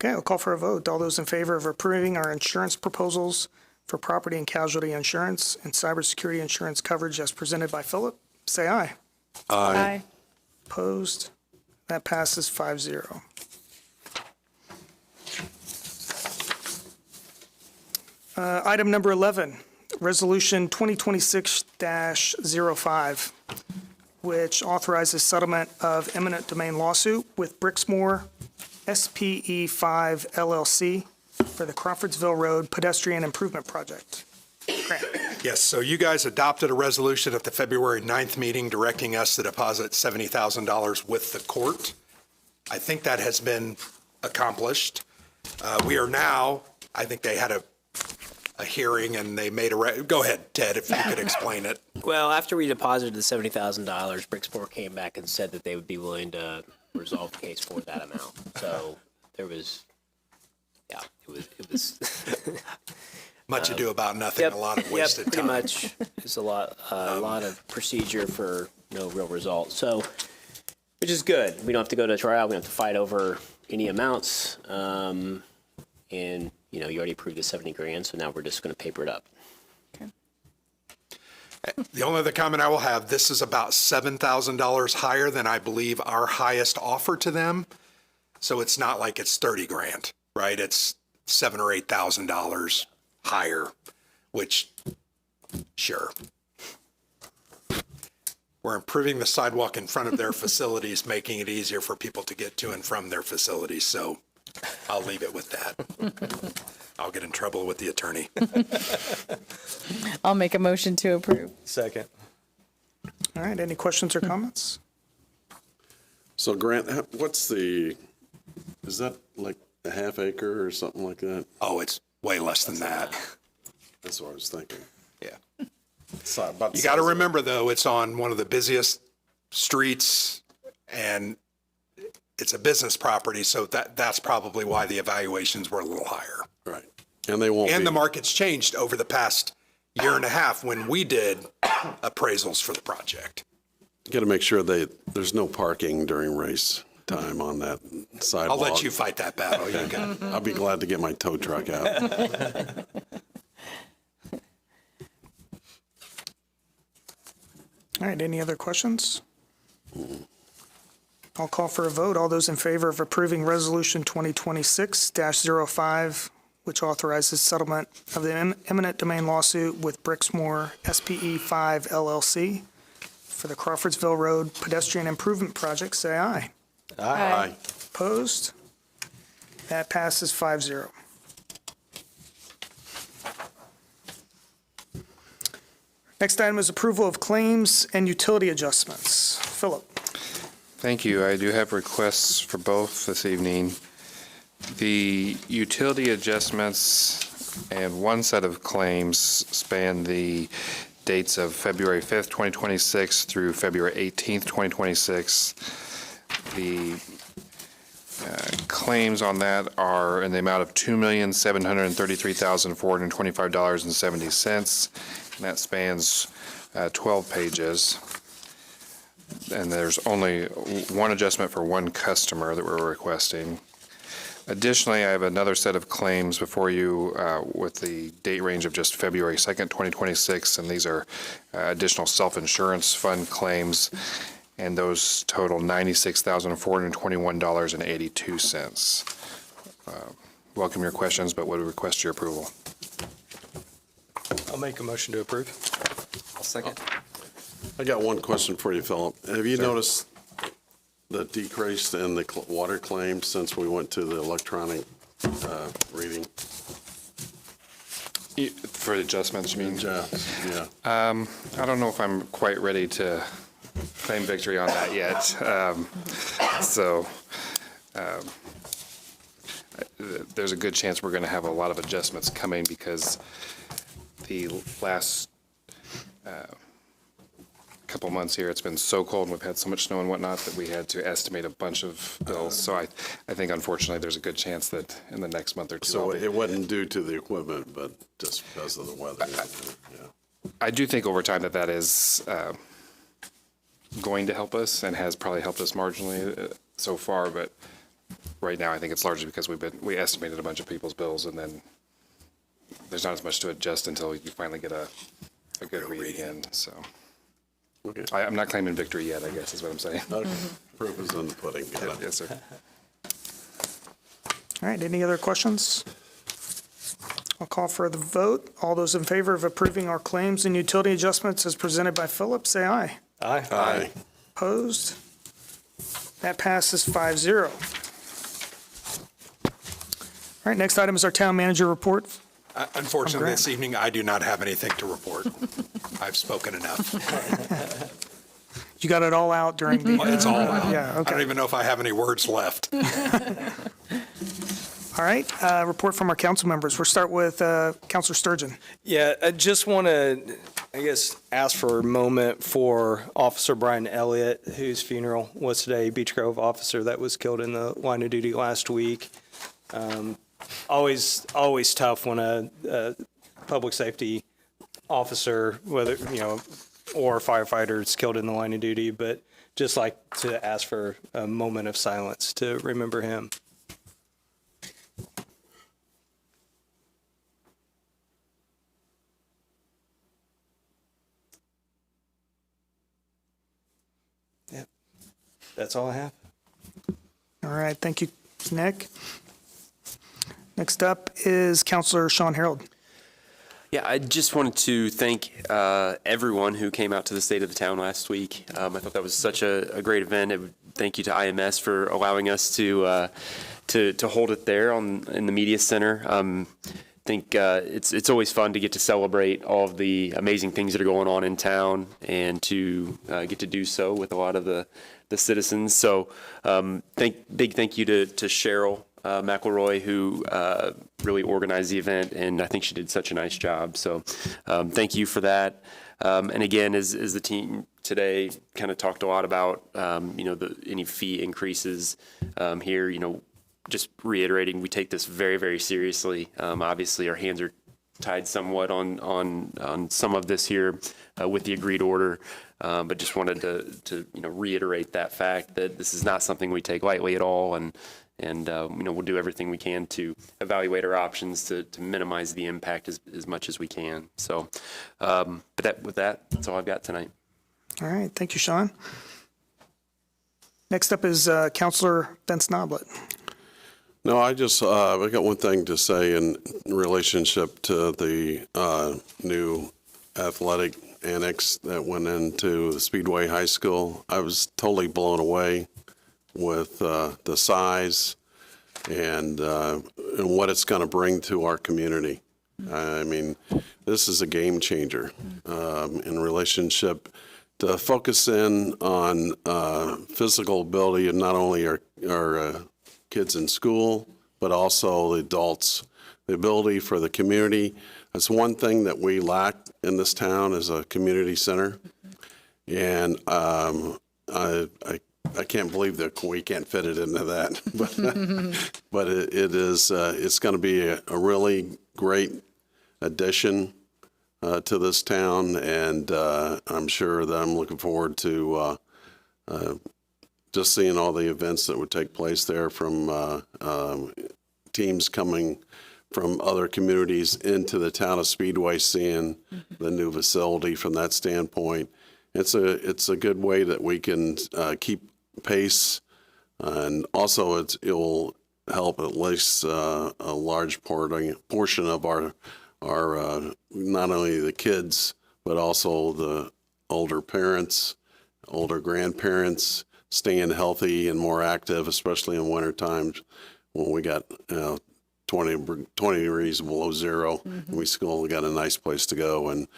Okay, I'll call for a vote. All those in favor of approving our insurance proposals for property and casualty insurance and cybersecurity insurance coverage as presented by Philip, say aye. Aye. Opposed? That passes 5-0. Item number 11, Resolution 2026-05, which authorizes settlement of eminent domain lawsuit with Brixmore SPE5 LLC for the Crawfordsville Road Pedestrian Improvement Project. Grant. Yes, so you guys adopted a resolution at the February 9th meeting directing us to deposit $70,000 with the court. I think that has been accomplished. We are now, I think they had a hearing and they made go ahead, Ted, if you could explain it. Well, after we deposited the $70,000, Brixport came back and said that they would be willing to resolve the case for that amount. So there was, yeah, it was. Much ado about nothing, a lot of wasted pretty time. much. It's a lot of procedure for no real result. So, which is good. We don't have to go to trial. We don't have to fight over any amounts. And you already approved the 70 grand, so now we're just going to paper it up. The only other comment I will have, this is about $7,000 higher than I believe our highest offer to them. So it's not like it's 30 grand, right? It's $7,000 or $8,000 higher, which, sure. We're improving the sidewalk in front of their facilities, making it easier for people to get to and from their facilities. So I'll leave it with that. I'll get in trouble with the attorney. I'll make a motion to approve. Second. All right, any questions or comments? So Grant, is that like a half acre or something like that? Oh, it's way less than that. That's what I was thinking. Yeah. About the You got to size of- remember, though, it's on one of the busiest streets, and it's a business property, so that's probably why the evaluations were a little higher. Right. And they won't And be. the market's changed over the past year and a half when we did appraisals for the project. Got to make sure there's no parking during race time on that I'll sidewalk. let you fight that battle. You can. I'll be glad to get my tow truck out. All right, any other questions? I'll call for a vote. All those in favor of approving Resolution 2026-05, which authorizes settlement of the eminent domain lawsuit with Brixmore SPE5 LLC for the Crawfordsville Road Pedestrian Improvement Project, say aye. Aye. Opposed? That passes 5-0. Next item is approval of claims and utility adjustments. Philip. Thank you. I do have requests for both this evening. The utility adjustments and one set of claims span the dates of February 5th, 2026 through February 18th, 2026. The claims on that are in the amount of $2,733,425.70, and that spans 12 pages. And there's only one adjustment for one customer that we're requesting. Additionally, I have another set of claims before you with the date range of just February 2nd, 2026, and these are additional self-insurance fund claims, and those total $96,421.82. Welcome your questions, but would request your approval. I'll make a motion to approve. I'll second. I got one question for you, Philip. Have you noticed the decrease in the water claims since we went to the electronic reading? For adjustments, you mean? Yeah, yeah. I don't know if I'm quite ready to claim victory on that yet. There's a good chance we're going to have a lot of adjustments coming because the last couple months here, it's been so cold and we've had so much snow and whatnot that we had to estimate a bunch of bills. So I think unfortunately there's a good chance that in the next month or two. So it wasn't due to the equipment, but just because of the weather. Yeah. I do think over time that is going to help us and has probably helped us marginally so far, but right now I think it's largely because we estimated a bunch of people's bills and then there's not as much to adjust until you finally get a good read again. So Okay. I'm not claiming victory yet, I guess is what I'm saying. Okay. Proof is in the pudding. Got it. Yes, sir. All right, any other questions? I'll call for the vote. All those in favor of approving our claims and utility adjustments as presented by Philip, say aye. Aye. Aye. Opposed? That passes 5-0. All right, next item is our town manager report. Unfortunately, Grant. this evening, I do not have anything to report. I've spoken enough. You got it all out during the... It's all out. Yeah, I don't okay. even know if I have any words left. All right, report from our council members. We'll start with Councilor Sturgeon. Yeah, I just want to, I guess, ask for a moment for Officer Brian Elliott, whose funeral was today, Beech Grove officer that was killed in the line of duty last week. Always tough when a public safety officer, whether, or firefighter is killed in the line of duty, but just like to ask for a moment of silence to remember him. Yeah, that's all I have. All right, thank you, Nick. Next up is Councilor Sean Harold. Yeah, I just wanted to thank everyone who came out to the State of the Town last week. I thought that was such a great event. Thank you to IMS for allowing us to hold it there in the media center. I think it's always fun to get to celebrate all of the amazing things that are going on in town and to get to do so with a lot of the citizens. So big thank you to Cheryl McElroy, who really organized the event, and I think she did such a nice job. So thank you for that. And again, as the team today kind of talked a lot about, any fee increases here, just reiterating, we take this very, very seriously. Obviously, our hands are tied somewhat on some of this here with the agreed order, but just wanted to reiterate that fact that this is not something we take lightly at all, and we'll do everything we can to evaluate our options to minimize the impact as much as we can. So, with that, that's all I've got tonight. All right, thank you, Sean. Next up is Councilor Vince Noblet. No, I got one thing to say in relationship to the new athletic annex that went into the Speedway High School. I was totally blown away with the size and what it's going to bring to our community. I mean, this is a game changer in relationship to focus in on physical ability of not only our kids in school, but also the adults, the ability for the community. That's one thing that we lack in this town is a community center. And I can't believe that we can't fit it into that, but it's going to be a really great addition to this town, and I'm sure that I'm looking forward to just seeing all the events that would take place there from teams coming from other communities into the town of Speedway, seeing the new facility from that standpoint. It's a good way that we can keep pace, and also it will help at least a large portion of our not only the kids but also the older parents, older grandparents staying healthy and more active, especially in winter times when we got 20 degrees below zero. We still got a nice place to go and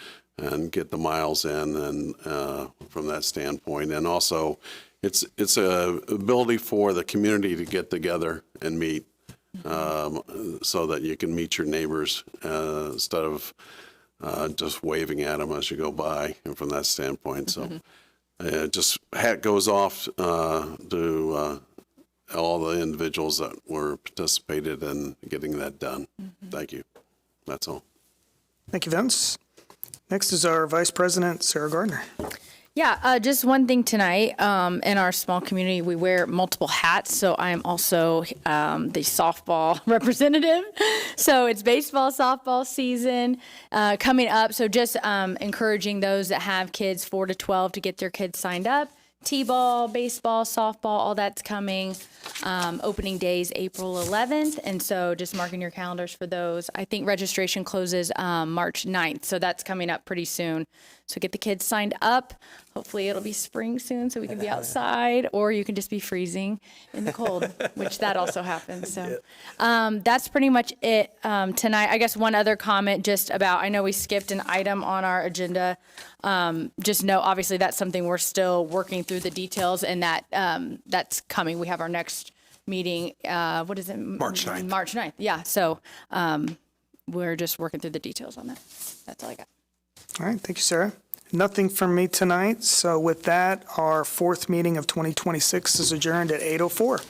get the miles in, and from that standpoint. And also, it's a ability for the community to get together and meet, so that you can meet your neighbors instead of just waving at them as you go by, and from that standpoint. So just hat goes off to all the individuals that were participated in getting that done. Thank you. That's all. Thank you, Vince. Next is our Vice President, Sarah Gardner. Yeah, just one thing tonight. In our small community, we wear multiple hats. So I am also the softball representative. So it's baseball, softball season coming up. So just encouraging those that have kids 4 to 12 to get their kids signed up. T-ball, baseball, softball, all that's coming. Opening days April 11th, and so just marking your calendars for those. I think registration closes March 9th, so that's coming up pretty soon. So get the kids signed up. Hopefully it'll be spring soon so we can be outside, or you can just be freezing in the cold, which that also happens. So that's pretty much it tonight. I guess one other comment just about, I know we skipped an item on our agenda. Just know, obviously, that's something we're still working through the details, and that that's coming. We have our next meeting, what is it? March 9th. March 9th, yeah. So we're just working through the details on that. That's all I got. All right, thank you, Sarah. Nothing from me tonight. So with that, our fourth meeting of 2026 is adjourned at 8:04.